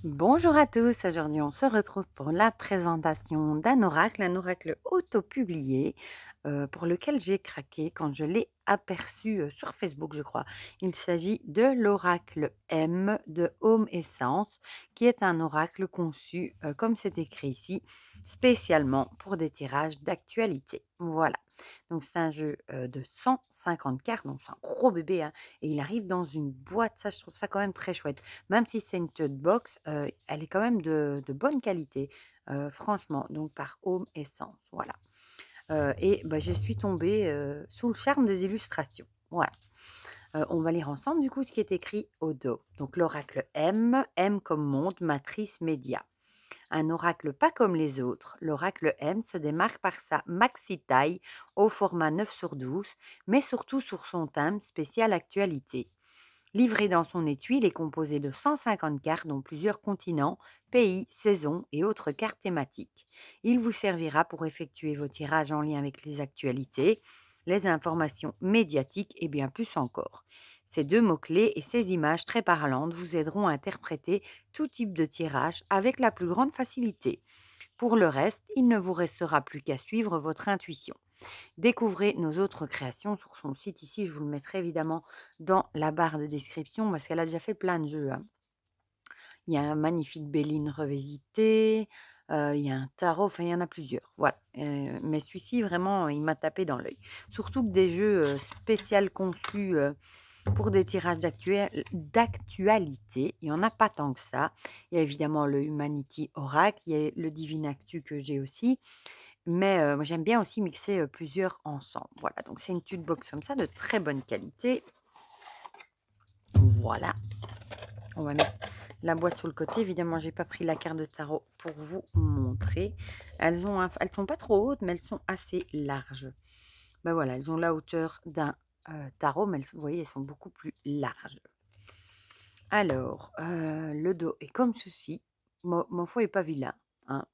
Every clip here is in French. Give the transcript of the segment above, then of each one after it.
Bonjour à tous, aujourd'hui on se retrouve pour la présentation d'un oracle, un oracle auto-publié pour lequel j'ai craqué quand je l'ai aperçu sur Facebook, je crois. Il s'agit de l'oracle M de Home Essence, qui est un oracle conçu, comme c'est écrit ici, spécialement pour des tirages d'actualité. Voilà. Donc c'est un jeu de 150 cartes, donc c'est un gros bébé, hein, et il arrive dans une boîte, ça je trouve ça quand même très chouette. Même si c'est une tote box, elle est quand même de bonne qualité, franchement, donc par Home Essence, voilà. Et bah, je suis tombée, sous le charme des illustrations, voilà. On va lire ensemble du coup ce qui est écrit au dos. Donc l'oracle M, M comme monde, matrice, média. Un oracle pas comme les autres, l'oracle M se démarque par sa maxi-taille au format 9/12, mais surtout sur son thème spécial actualité. Livré dans son étui, il est composé de 150 cartes dont plusieurs continents, pays, saisons et autres cartes thématiques. Il vous servira pour effectuer vos tirages en lien avec les actualités, les informations médiatiques et bien plus encore. Ces deux mots-clés et ces images très parlantes vous aideront à interpréter tout type de tirage avec la plus grande facilité. Pour le reste, il ne vous restera plus qu'à suivre votre intuition. Découvrez nos autres créations sur son site ici, je vous le mettrai évidemment dans la barre de description parce qu'elle a déjà fait plein de jeux, hein. Il y a un magnifique Béline revisité, il y a un tarot, enfin il y en a plusieurs, voilà. Mais celui-ci vraiment, il m'a tapé dans l'œil. Surtout que des jeux, spécial conçus, pour des tirages d'actualité, il y en a pas tant que ça. Il y a évidemment le Humanity Oracle, il y a le Divinactu que j'ai aussi, mais moi j'aime bien aussi mixer, plusieurs ensemble. Voilà, donc c'est une tuile box comme ça de très bonne qualité. Voilà, on va mettre la boîte sur le côté. Évidemment, j'ai pas pris la carte de tarot pour vous montrer. Elles sont pas trop hautes, mais elles sont assez larges. Ben voilà, elles ont la hauteur d'un, tarot, mais vous voyez, elles sont beaucoup plus larges. Alors, le dos est comme ceci. Ma foi est pas vilain, hein.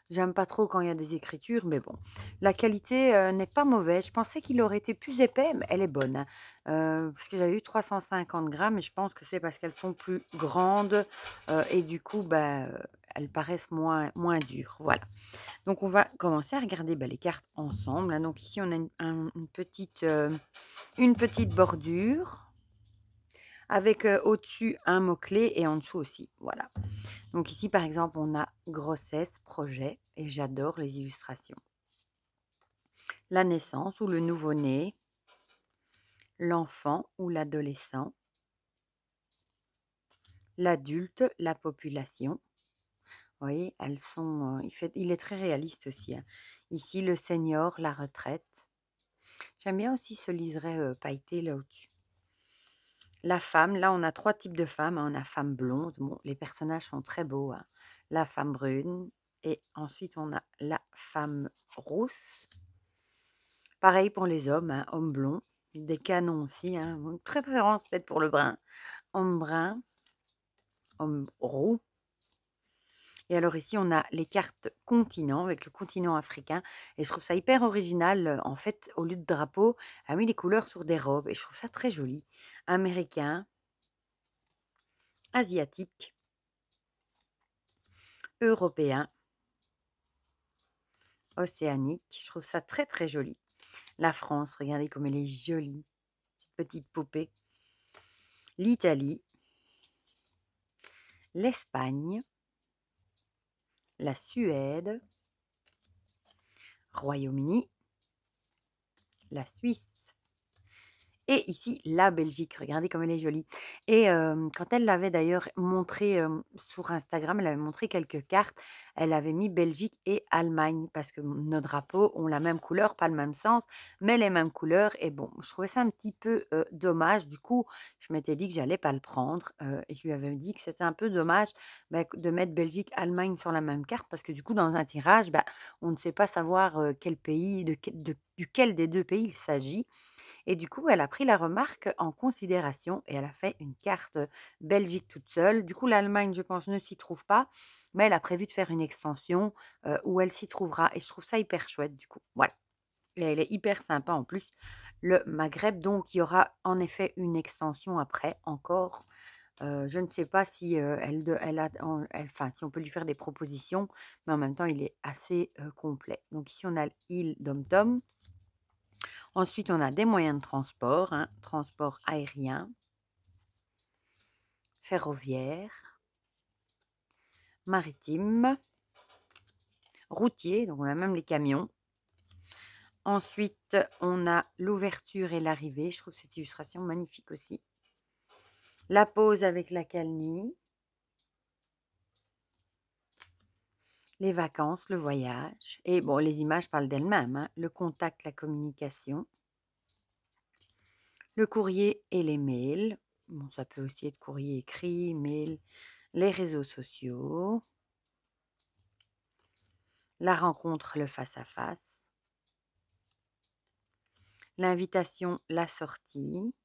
J'aime pas trop quand il y a des écritures, mais bon. La qualité, n'est pas mauvaise. Je pensais qu'il aurait été plus épais, mais elle est bonne, hein. Parce que j'avais eu 350 grammes et je pense que c'est parce qu'elles sont plus grandes, et du coup, bah, elles paraissent moins dures, voilà. Donc on va commencer à regarder, bah, les cartes ensemble, hein. Donc ici, on a une petite bordure avec, au-dessus un mot-clé et en dessous aussi, voilà. Donc ici, par exemple, on a grossesse, projet et j'adore les illustrations. La naissance ou le nouveau-né, l'enfant ou l'adolescent, l'adulte, la population. Vous voyez, elles sont, il est très réaliste aussi, hein. Ici, le senior, la retraite. J'aime bien aussi ce liseré, pailleté là au-dessus. La femme, là, on a 3 types de femmes, hein. On a femme blonde, bon, les personnages sont très beaux, hein. La femme brune et ensuite on a la femme rousse. Pareil pour les hommes, hein, hommes blonds, des canons aussi, hein, une préférence peut-être pour le brun, homme roux. Et alors ici, on a les cartes continents avec le continent africain et je trouve ça hyper original, en fait, au lieu de drapeau, elle a mis les couleurs sur des robes et je trouve ça très joli. Américain, asiatique, européen, océanique, je trouve ça très, très joli. La France, regardez comme elle est jolie, cette petite poupée. L'Italie, l'Espagne, la Suède, Royaume-Uni, la Suisse et ici la Belgique. Regardez comme elle est jolie et quand elle l'avait d'ailleurs montré, sur Instagram, elle avait montré quelques cartes. Elle avait mis Belgique et Allemagne parce que nos drapeaux ont la même couleur, pas le même sens, mais les mêmes couleurs et bon, je trouvais ça un petit peu, dommage. Du coup, je m'étais dit que j'allais pas le prendre, et je lui avais dit que c'était un peu dommage, bah, de mettre Belgique, Allemagne sur la même carte parce que du coup, dans un tirage, bah, on ne sait pas savoir, quel pays, duquel des 2 pays il s'agit et du coup, elle a pris la remarque en considération et elle a fait une carte, Belgique toute seule. Du coup, l'Allemagne, je pense, ne s'y trouve pas, mais elle a prévu de faire une extension, où elle s'y trouvera et je trouve ça hyper chouette du coup. Voilà et elle est hyper sympa en plus. Le Maghreb, donc il y aura en effet une extension après encore, Je ne sais pas si, elle a enfin, si on peut lui faire des propositions, mais en même temps, il est assez, complet. Donc ici, on a l'île Dom-Tom. Ensuite, on a des moyens de transport, hein, transport aérien, ferroviaire, maritime, routier, donc on a même les camions. Ensuite, on a l'ouverture et l'arrivée. Je trouve cette illustration magnifique aussi. La pause avec la calnie, les vacances, le voyage. Et bon, les images parlent d'elles-mêmes, hein. Le contact, la communication, le courrier et les mails. Bon, ça peut aussi être courrier écrit, mail, les réseaux sociaux, la rencontre, le face-à-face, l'invitation, la sortie,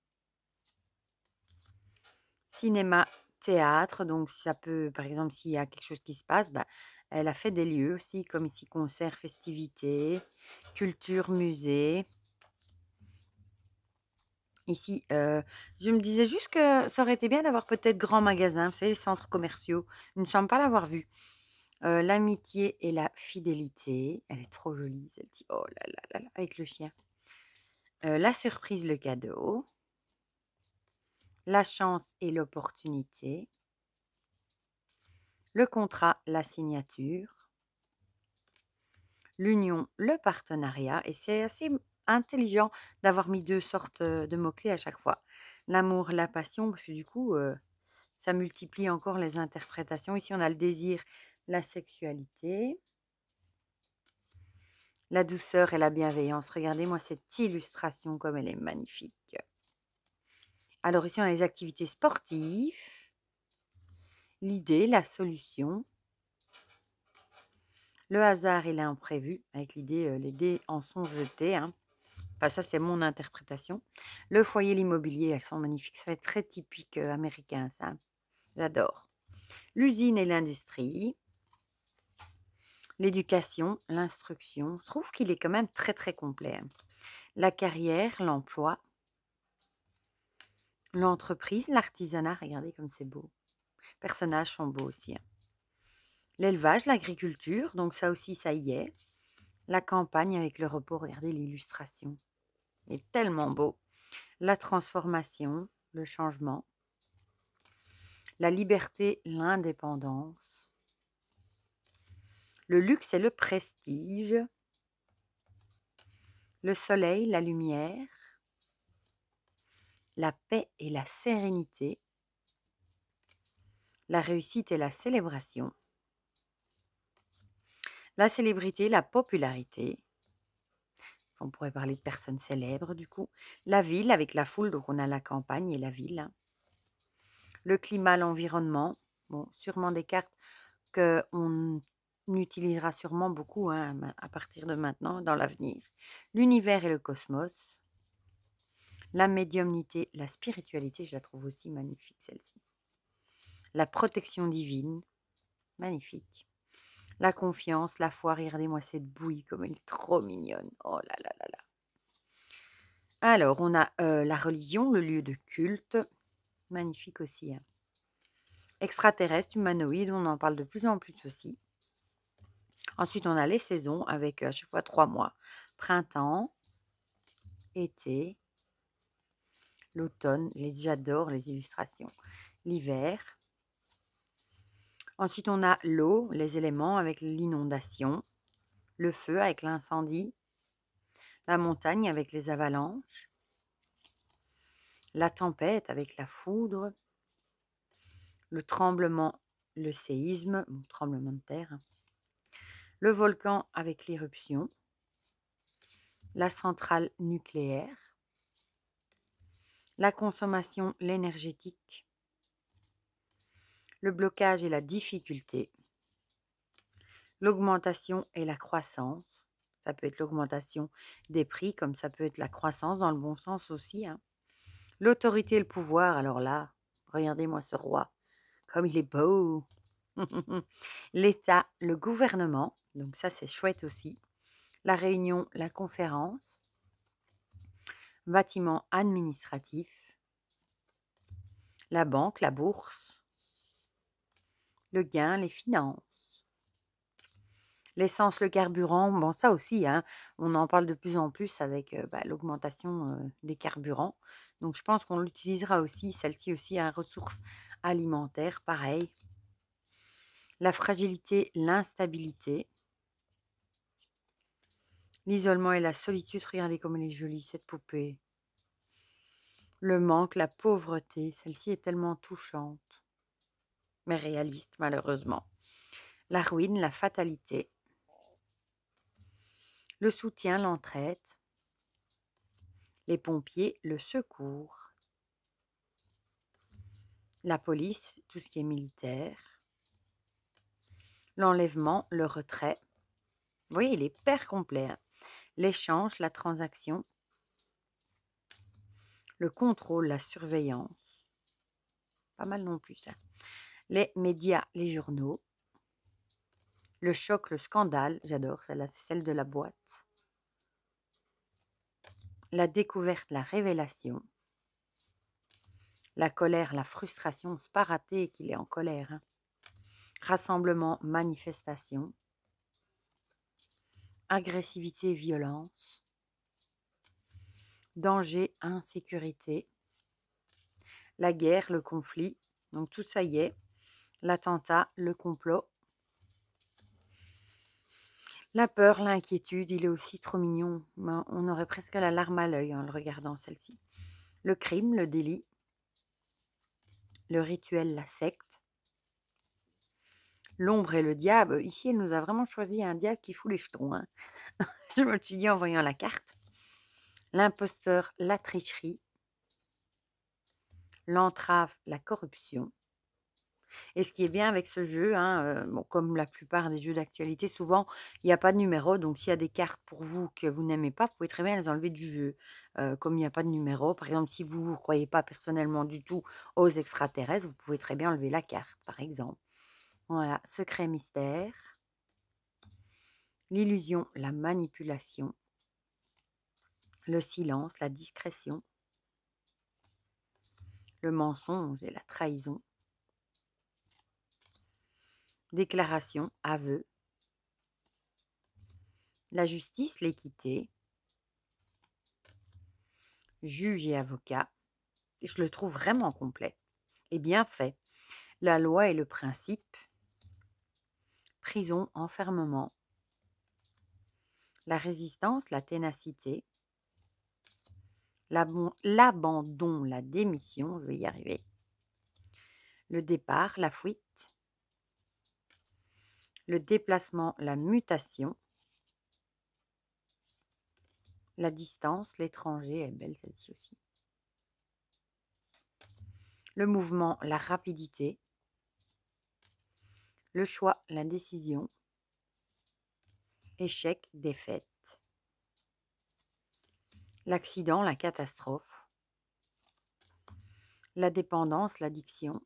cinéma, théâtre. Donc, ça peut, par exemple, s'il y a quelque chose qui se passe, bah, elle a fait des lieux aussi, comme ici, concerts, festivités, culture, musée. Ici, je me disais juste que ça aurait été bien d'avoir peut-être grands magasins, vous savez, les centres commerciaux. Il ne me semble pas l'avoir vu. L'amitié et la fidélité. Elle est trop jolie, celle-ci. Oh là là là là, avec le chien. La surprise, le cadeau. La chance et l'opportunité. Le contrat, la signature. L'union, le partenariat. Et c'est assez intelligent d'avoir mis 2 sortes, de mots-clés à chaque fois. L'amour, la passion, parce que du coup, ça multiplie encore les interprétations. Ici, on a le désir, la sexualité, la douceur et la bienveillance. Regardez-moi cette illustration comme elle est magnifique. Alors ici, on a les activités sportives, l'idée, la solution, le hasard et l'imprévu, avec l'idée, les dés en sont jetés, hein. Enfin, ça, c'est mon interprétation. Le foyer, l'immobilier, elles sont magnifiques. Ça fait très typique américain, ça. J'adore. L'usine et l'industrie, l'éducation, l'instruction. Je trouve qu'il est quand même très, très complet, hein. La carrière, l'emploi, l'entreprise, l'artisanat. Regardez comme c'est beau. Les personnages sont beaux aussi, hein. L'élevage, l'agriculture, donc ça aussi, ça y est. La campagne avec le repos, regardez l'illustration. Il est tellement beau. La transformation, le changement. La liberté, l'indépendance. Le luxe et le prestige. Le soleil, la lumière. La paix et la sérénité. La réussite et la célébration. La célébrité, la popularité. On pourrait parler de personnes célèbres du coup. La ville avec la foule, donc on a la campagne et la ville, hein. Le climat, l'environnement. Bon, sûrement des cartes qu'on utilisera sûrement beaucoup, hein, à partir de maintenant, dans l'avenir. L'univers et le cosmos. La médiumnité, la spiritualité, je la trouve aussi magnifique celle-ci. La protection divine, magnifique. La confiance, la foi, regardez-moi cette bouille comme elle est trop mignonne. Oh là là là là. Alors, on a la religion, le lieu de culte, magnifique aussi, hein. Extraterrestre, humanoïde, on en parle de plus en plus aussi. Ensuite, on a les saisons avec à chaque fois 3 mois. Printemps, été, l'automne, j'adore les illustrations. L'hiver. Ensuite, on a l'eau, les éléments avec l'inondation. Le feu avec l'incendie. La montagne avec les avalanches. La tempête avec la foudre. Le tremblement, le séisme, tremblement de terre. Le volcan avec l'éruption. La centrale nucléaire. La consommation, l'énergétique. Le blocage et la difficulté. L'augmentation et la croissance. Ça peut être l'augmentation des prix, comme ça peut être la croissance dans le bon sens aussi, hein. L'autorité et le pouvoir, alors là, regardez-moi ce roi, comme il est beau. L'État, le gouvernement, donc ça c'est chouette aussi. La réunion, la conférence. Bâtiment administratif. la banque, la bourse, le gain, les finances. L'essence, le carburant, bon ça aussi, hein, on en parle de plus en plus avec l'augmentation des carburants. Donc je pense qu'on l'utilisera aussi, celle-ci aussi à ressources alimentaires, pareil. La fragilité, l'instabilité, l'isolement et la solitude. Regardez comme elle est jolie cette poupée. Le manque, la pauvreté, celle-ci est tellement touchante, mais réaliste malheureusement. La ruine, la fatalité, le soutien, l'entraide, les pompiers, le secours, la police, tout ce qui est militaire, l'enlèvement, le retrait. Vous voyez, il est hyper complet, hein. L'échange, la transaction, le contrôle, la surveillance. Pas mal non plus ça. Les médias, les journaux, le choc, le scandale, j'adore celle-là, c'est celle de la boîte. La découverte, la révélation. La colère, la frustration, c'est pas raté qu'il est en colère, hein. Rassemblement, manifestation. Agressivité, violence. Danger, insécurité. La guerre, le conflit. Donc tout ça y est. L'attentat, le complot. La peur, l'inquiétude, il est aussi trop mignon. On aurait presque la larme à l'œil en le regardant, celle-ci. Le crime, le délit. Le rituel, la secte. L'ombre et le diable. Ici, elle nous a vraiment choisi un diable qui fout les jetons, hein. Je me le suis dit en voyant la carte. L'imposteur, la tricherie. L'entrave, la corruption. Et ce qui est bien avec ce jeu, hein, bon, comme la plupart des jeux d'actualité, souvent, il n'y a pas de numéro. Donc, s'il y a des cartes pour vous que vous n'aimez pas, vous pouvez très bien les enlever du jeu. Comme il n'y a pas de numéro, par exemple, si vous ne croyez pas personnellement du tout aux extraterrestres, vous pouvez très bien enlever la carte, par exemple. Voilà, secret mystère. L'illusion, la manipulation. Le silence, la discrétion. Le mensonge et la trahison. Déclaration, aveu. La justice, l'équité. Juge et avocat. Je le trouve vraiment complet et bien fait. La loi et le principe. Prison, enfermement. La résistance, la ténacité. L'abandon, la démission, je vais y arriver. Le départ, la fuite. Le déplacement, la mutation. La distance, l'étranger, elle est belle celle-ci aussi. Le mouvement, la rapidité. Le choix, la décision. Échec, défaite. L'accident, la catastrophe. La dépendance, l'addiction.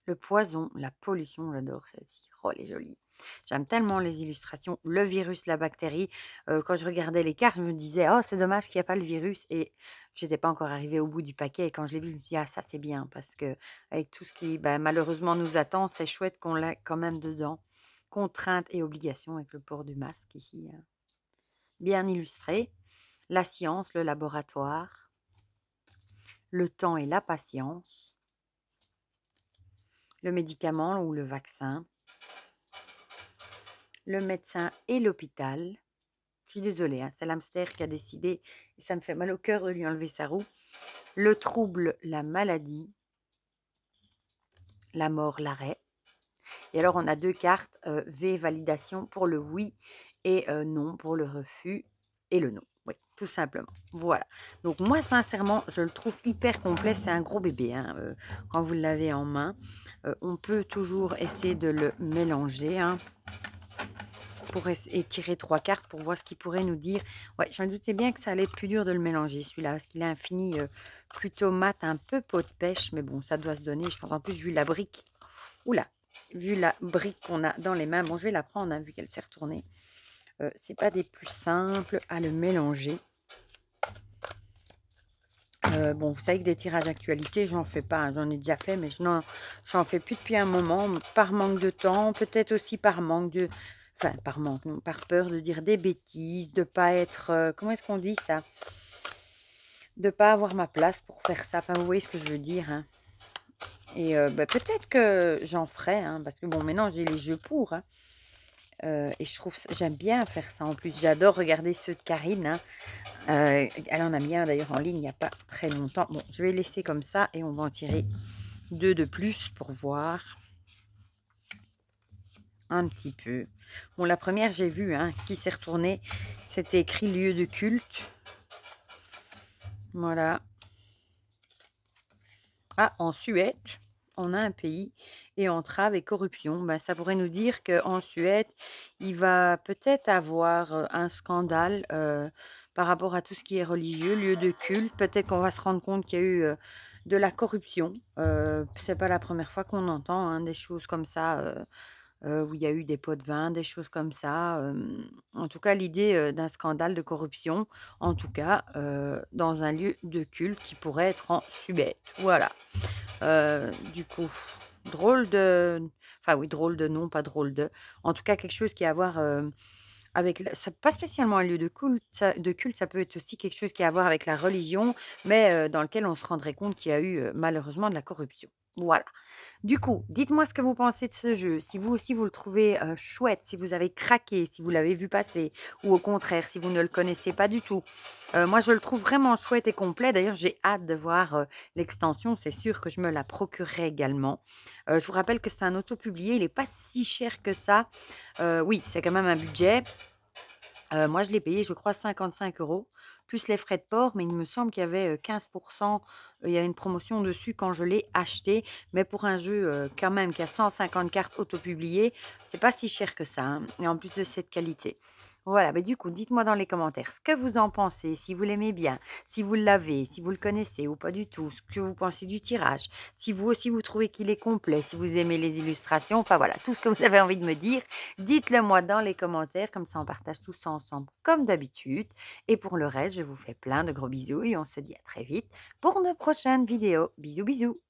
Le poison, la pollution, j'adore celle-ci. Oh, elle est jolie. J'aime tellement les illustrations. Le virus, la bactérie. Quand je regardais les cartes, je me disais, oh, c'est dommage qu'il n'y a pas le virus. Et je n'étais pas encore arrivée au bout du paquet. Et quand je l'ai vu, je me suis dit, ah, ça c'est bien. Parce que avec tout ce qui malheureusement nous attend, c'est chouette qu'on l'a quand même dedans. Contraintes et obligations avec le port du masque ici, hein. Bien illustré. La science, le laboratoire. Le temps et la patience. Le médicament ou le vaccin. Le médecin et l'hôpital. Je suis désolée, hein, c'est l'hamster qui a décidé et ça me fait mal au cœur de lui enlever sa roue. Le trouble, la maladie. La mort, l'arrêt. Et alors, on a deux cartes, V, validation pour le oui et non pour le refus et le non. Oui, tout simplement. Voilà. Donc, moi, sincèrement, je le trouve hyper complet. C'est un gros bébé, hein, quand vous l'avez en main. On peut toujours essayer de le mélanger, hein, pour tirer 3 cartes pour voir ce qu'il pourrait nous dire. Ouais, je me doutais bien que ça allait être plus dur de le mélanger, celui-là, parce qu'il a un fini plutôt mat, un peu peau de pêche, mais bon, ça doit se donner. Je pense en plus, vu la brique, oula, vu la brique qu'on a dans les mains, bon, je vais la prendre, hein, vu qu'elle s'est retournée. C'est pas des plus simples à le mélanger. Bon, vous savez que des tirages actualité, j'en fais pas, hein, j'en ai déjà fait, mais j'en fais plus depuis un moment, par manque de temps, peut-être aussi par manque de enfin, par manque, non, par peur de dire des bêtises, de pas être, comment est-ce qu'on dit ça? De pas avoir ma place pour faire ça, enfin, vous voyez ce que je veux dire, hein? Et bah, peut-être que j'en ferai, hein, parce que bon, maintenant j'ai les jeux pour, hein, et je trouve ç j'aime bien faire ça en plus. J'adore regarder ceux de Karine, hein. Elle en a mis un d'ailleurs en ligne il y a pas très longtemps. Bon, je vais laisser comme ça et on va en tirer 2 de plus pour voir un petit peu. Bon, la première j'ai vu, hein, qui s'est retournée, c'était écrit lieu de culte. Voilà. Ah, en Suède, on a un pays et entrave et corruption. Ben, ça pourrait nous dire qu'en Suède, il va peut-être avoir un scandale par rapport à tout ce qui est religieux, lieu de culte. Peut-être qu'on va se rendre compte qu'il y a eu de la corruption. C'est pas la première fois qu'on entend, hein, des choses comme ça. Où il y a eu des pots de vin, des choses comme ça, en tout cas l'idée, d'un scandale de corruption, en tout cas, dans un lieu de culte qui pourrait être en Suède. Voilà, du coup, drôle de enfin oui, drôle de nom, pas drôle de en tout cas quelque chose qui a à voir, avec le c'est pas spécialement un lieu de culte, ça peut être aussi quelque chose qui a à voir avec la religion, mais dans lequel on se rendrait compte qu'il y a eu, malheureusement de la corruption. Voilà. Du coup, dites-moi ce que vous pensez de ce jeu. Si vous aussi vous le trouvez, chouette, si vous avez craqué, si vous l'avez vu passer ou au contraire si vous ne le connaissez pas du tout. Moi je le trouve vraiment chouette et complet. D'ailleurs, j'ai hâte de voir, l'extension. C'est sûr que je me la procurerai également. Je vous rappelle que c'est un auto-publié, il est pas si cher que ça. Oui, c'est quand même un budget. Moi, je l'ai payé, je crois 55 € plus les frais de port, mais il me semble qu'il y avait, 15 il y a une promotion dessus quand je l'ai acheté. Mais pour un jeu, quand même qui a 150 cartes auto-publiées, c'est pas si cher que ça, hein, et en plus de cette qualité. Voilà, mais du coup, dites-moi dans les commentaires ce que vous en pensez, si vous l'aimez bien, si vous l'avez, si vous le connaissez ou pas du tout, ce que vous pensez du tirage, si vous aussi vous trouvez qu'il est complet, si vous aimez les illustrations, enfin voilà, tout ce que vous avez envie de me dire. Dites-le moi dans les commentaires, comme ça on partage tout ça ensemble comme d'habitude. Et pour le reste, je vous fais plein de gros bisous et on se dit à très vite pour une prochaine vidéo. Bisous bisous.